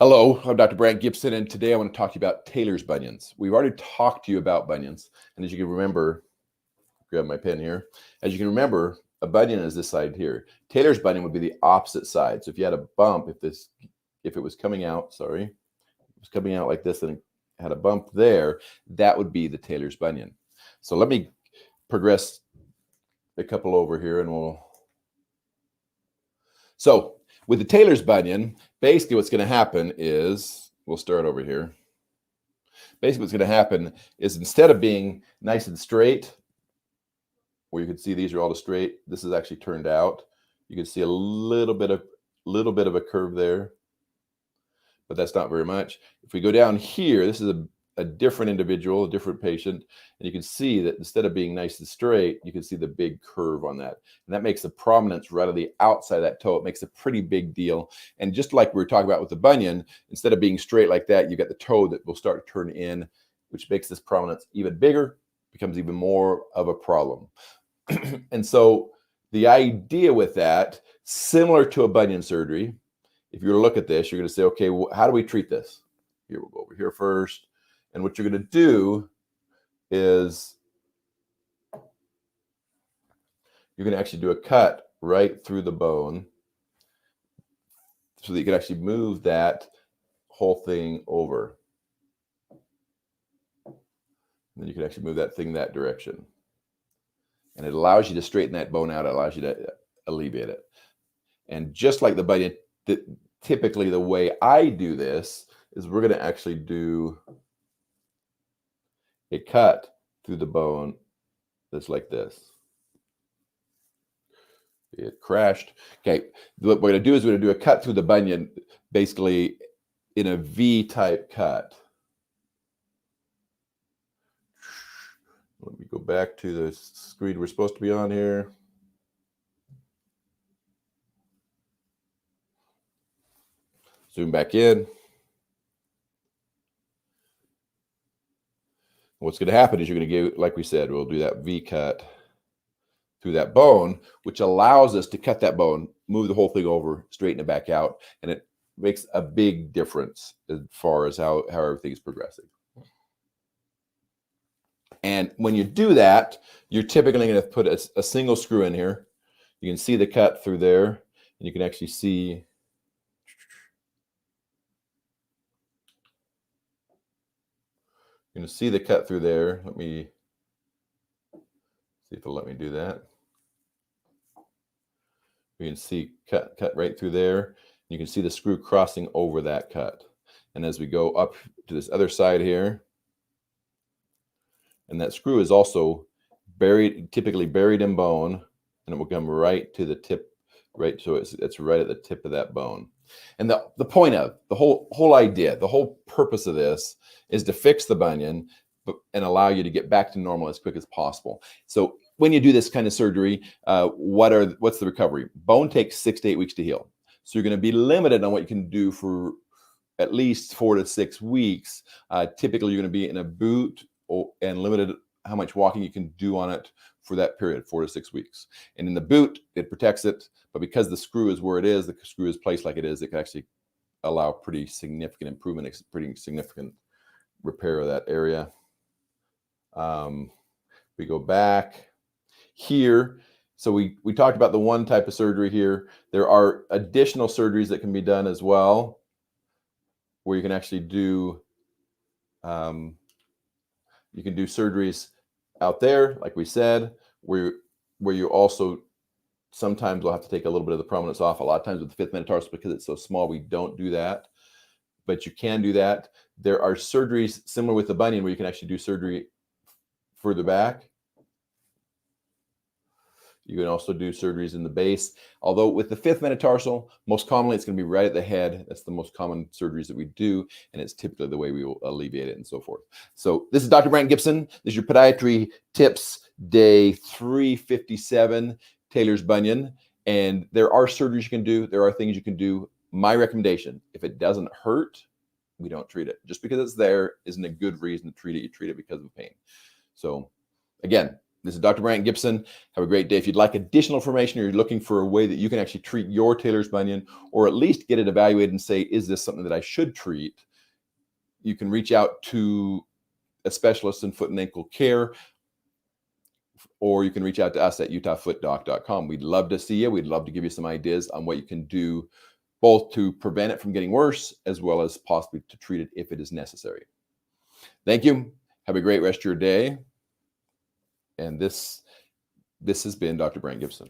Hello, I'm Dr. Brandt Gibson, and today I want to talk to you about Tailors bunions. We've already talked to you about bunions, and as you can remember, grab my pen here. As you can remember, a bunion is this side here. Tailors bunion would be the opposite side. So if you had a bump, if it was coming out, it was coming out like this and it had a bump there, that would be the Tailors bunion. So let me progress a couple over here, and So with the Tailors bunion, basically what's going to happen is, we'll start over here. Basically what's going to happen is instead of being nice and straight, where you can see these are all straight, this is actually turned out. You can see a little bit of a curve there, but that's not very much. If we go down here, this is a different individual, a different patient, and you can see that instead of being nice and straight, you can see the big curve on that. And that makes the prominence right on the outside of that toe. It makes a pretty big deal. And just like we were talking about with the bunion, instead of being straight like that, you got the toe that will start to turn in, which makes this prominence even bigger, becomes even more of a problem. And so the idea with that, similar to a bunion surgery, if you were to look at this, you're going to say, okay, well, how do we treat this? Here, we'll go over here first. And what you're going to do is you're going to actually do a cut right through the bone so that you can actually move that whole thing over. And then you can actually move that thing that direction. And it allows you to straighten that bone out. It allows you to alleviate it. And just like the bunion, typically the way I do this is we're going to actually do a cut through the bone that's like this. It crashed. Okay, what we're going to do is we're going to do a cut through the bunion, basically in a V-type cut. Let me go back to the screen we're supposed to be on here. Zoom back in. What's going to happen is you're going to get, like we said, we'll do that V cut through that bone, which allows us to cut that bone, move the whole thing over, straighten it back out, and it makes a big difference as far as how everything is progressing. And when you do that, you're typically going to put a single screw in here. You can see the cut through there, and you can actually see you're going to see the cut through there. Let me see if it'll let me do that. You can see cut right through there. You can see the screw crossing over that cut. And as we go up to this other side here, and that screw is also typically buried in bone, and it will come right to the tip, right, so it's right at the tip of that bone. And the point of the whole idea, the whole purpose of this is to fix the bunion and allow you to get back to normal as quick as possible. So when you do this kind of surgery, what's the recovery? Bone takes 6 to 8 weeks to heal. So you're going to be limited on what you can do for at least 4 to 6 weeks. Typically, you're going to be in a boot and limited how much walking you can do on it for that period, 4 to 6 weeks. And in the boot, it protects it, but because the screw is where it is, the screw is placed like it is, it can actually allow pretty significant improvement, pretty significant repair of that area. We go back here. So we talked about the one type of surgery here. There are additional surgeries that can be done as well, where you can actually do you can do surgeries out there, like we said, where you also sometimes will have to take a little bit of the prominence off. A lot of times with the fifth metatarsal, because it's so small, we don't do that. But you can do that. There are surgeries similar with the bunion where you can actually do surgery further back. You can also do surgeries in the base. Although with the fifth metatarsal, most commonly it's going to be right at the head. That's the most common surgeries that we do, and it's typically the way we will alleviate it and so forth. So this is Dr. Brandt Gibson. This is your podiatry tips, day 357, Tailors bunion. And there are surgeries you can do. There are things you can do. My recommendation, if it doesn't hurt, we don't treat it. Just because it's there isn't a good reason to treat it. You treat it because of pain. So again, This is Dr. Brandt Gibson. Have a great day. If you'd like additional information or you're looking for a way that you can actually treat your Tailors bunion, or at least get it evaluated and say, is this something that I should treat? You can reach out to a specialist in foot and ankle care, or you can reach out to us at utahfootdoc.com. We'd love to see you. We'd love to give you some ideas on what you can do, both to prevent it from getting worse, as well as possibly to treat it if it is necessary. Thank you. Have a great rest of your day. And this has been Dr. Brandt Gibson.